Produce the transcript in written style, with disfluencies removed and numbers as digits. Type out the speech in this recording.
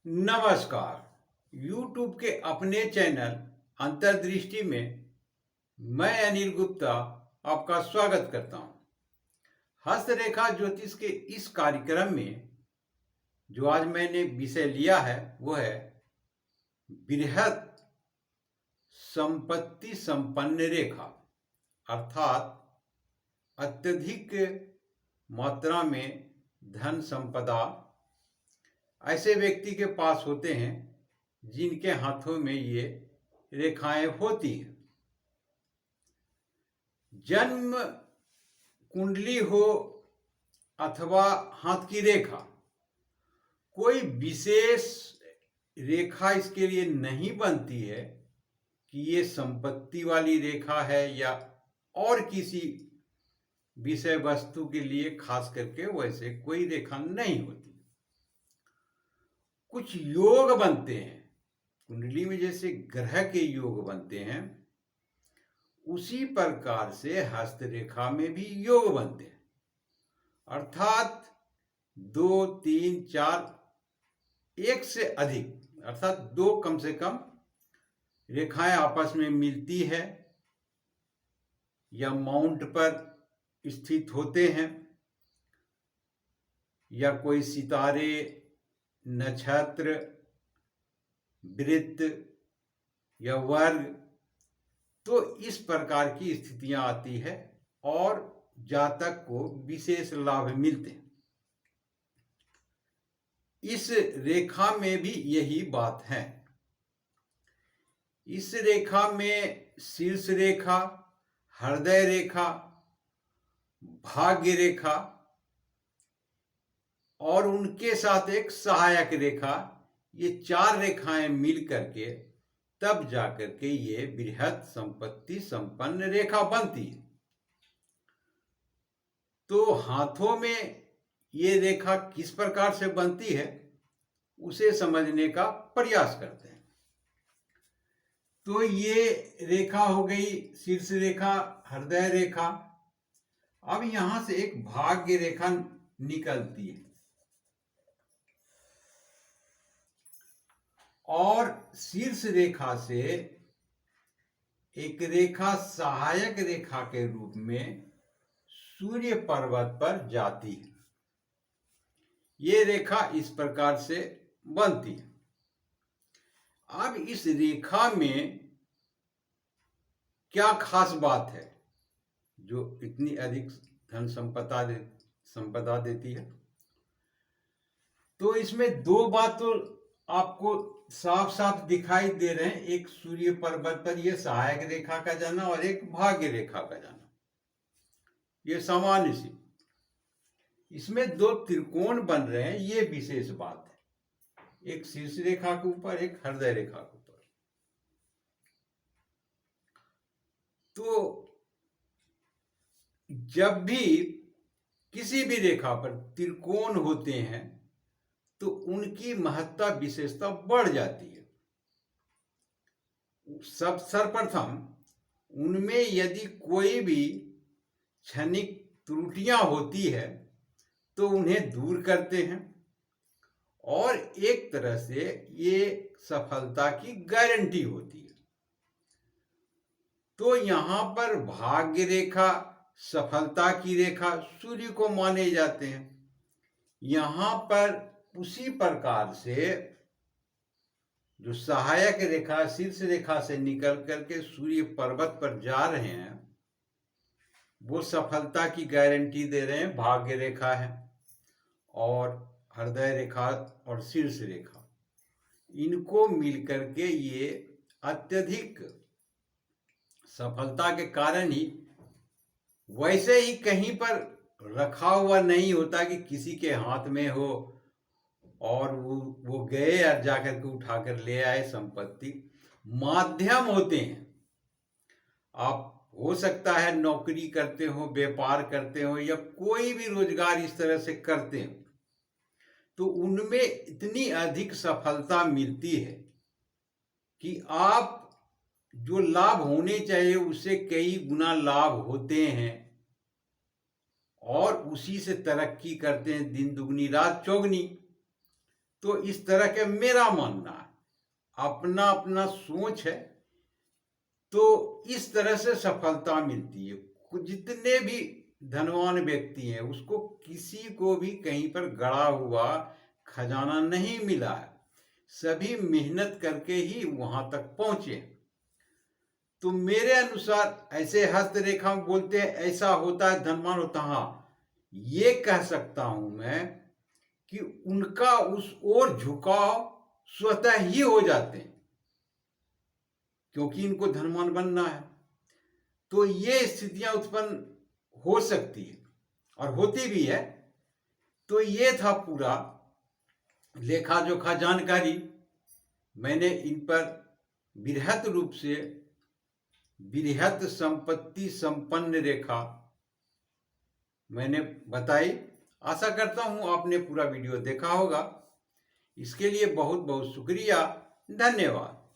नमस्कार। YouTube के अपने चैनल अंतर्दृष्टि में मैं अनिल गुप्ता आपका स्वागत करता हूं। हस्तरेखा ज्योतिष के इस कार्यक्रम में जो आज मैंने विषय लिया है वो है बृहत संपत्ति संपन्न रेखा, अर्थात अत्यधिक मात्रा में धन संपदा ऐसे व्यक्ति के पास होते हैं जिनके हाथों में ये रेखाएं होती हैं। जन्म कुंडली हो अथवा हाथ की रेखा, कोई विशेष रेखा इसके लिए नहीं बनती है कि ये संपत्ति वाली रेखा है या और किसी विषय वस्तु के लिए खास करके वैसे कोई रेखा नहीं होती। कुछ योग बनते हैं कुंडली में, जैसे ग्रह के योग बनते हैं उसी प्रकार से हस्तरेखा में भी योग बनते हैं, अर्थात 2, 3, 4 एक से अधिक अर्थात 2 कम से कम रेखाएं आपस में मिलती है या माउंट पर स्थित होते हैं या कोई सितारे, नक्षत्र, वृत्त या वर्ग, तो इस प्रकार की स्थितियां आती है और जातक को विशेष लाभ मिलते हैं। इस रेखा में भी यही बात है। इस रेखा में शीर्ष रेखा, हृदय रेखा, भाग्य रेखा और उनके साथ एक सहायक रेखा, ये 4 रेखाएं मिल करके तब जाकर के ये बृहत संपत्ति संपन्न रेखा बनती है। तो हाथों में ये रेखा किस प्रकार से बनती है उसे समझने का प्रयास करते हैं। तो ये रेखा हो गई शीर्ष रेखा, हृदय रेखा। अब यहां से एक भाग्य रेखा निकलती है और शीर्ष रेखा से एक रेखा सहायक रेखा के रूप में सूर्य पर्वत पर जाती है। ये रेखा इस प्रकार से बनती है। अब इस रेखा में क्या खास बात है जो इतनी अधिक धन संपदा देती है? तो इसमें 2 बात तो आपको साफ साफ दिखाई दे रहे हैं। एक सूर्य पर्वत पर यह सहायक रेखा का जाना और एक भाग्य रेखा का जाना, ये सामान्य सी। इसमें 2 त्रिकोण बन रहे हैं, ये विशेष बात है। एक शीर्ष रेखा के ऊपर, एक हृदय रेखा के ऊपर। तो जब भी किसी भी रेखा पर त्रिकोण होते हैं तो उनकी महत्ता विशेषता बढ़ जाती है। सब सर्वप्रथम उनमें यदि कोई भी क्षणिक त्रुटियां होती है तो उन्हें दूर करते हैं और एक तरह से ये सफलता की गारंटी होती है। तो यहां पर भाग्य रेखा, सफलता की रेखा सूर्य को माने जाते हैं। यहां पर उसी प्रकार से जो सहायक रेखा शीर्ष रेखा से निकल करके सूर्य पर्वत पर जा रहे हैं वो सफलता की गारंटी दे रहे हैं, भाग्य रेखा है। और हृदय रेखा और शीर्ष रेखा, इनको मिलकर के ये अत्यधिक सफलता के कारण ही, वैसे ही कहीं पर रखा हुआ नहीं होता कि किसी के हाथ में हो और वो गए और जाकर के उठाकर ले आए संपत्ति। माध्यम होते हैं। आप हो सकता है नौकरी करते हो, व्यापार करते हो या कोई भी रोजगार इस तरह से करते हो, तो उनमें इतनी अधिक सफलता मिलती है कि आप जो लाभ होने चाहिए उससे कई गुना लाभ होते हैं और उसी से तरक्की करते हैं, दिन दुगनी रात चौगनी। तो इस तरह के मेरा मानना है, अपना अपना सोच है। तो इस तरह से सफलता मिलती है। जितने भी धनवान व्यक्ति हैं उसको किसी को भी कहीं पर गड़ा हुआ खजाना नहीं मिला है, सभी मेहनत करके ही वहां तक पहुंचे। तो मेरे अनुसार ऐसे हस्तरेखा में बोलते हैं ऐसा होता है धनवान होता, हाँ ये कह सकता हूं मैं कि उनका उस ओर झुकाव स्वतः ही हो जाते हैं, क्योंकि इनको धनवान बनना है। तो ये स्थितियां उत्पन्न हो सकती है और होती भी है। तो ये था पूरा लेखा जोखा जानकारी। मैंने इन पर बृहत रूप से बृहत संपत्ति संपन्न रेखा मैंने बताई। आशा करता हूं आपने पूरा वीडियो देखा होगा। इसके लिए बहुत बहुत शुक्रिया, धन्यवाद।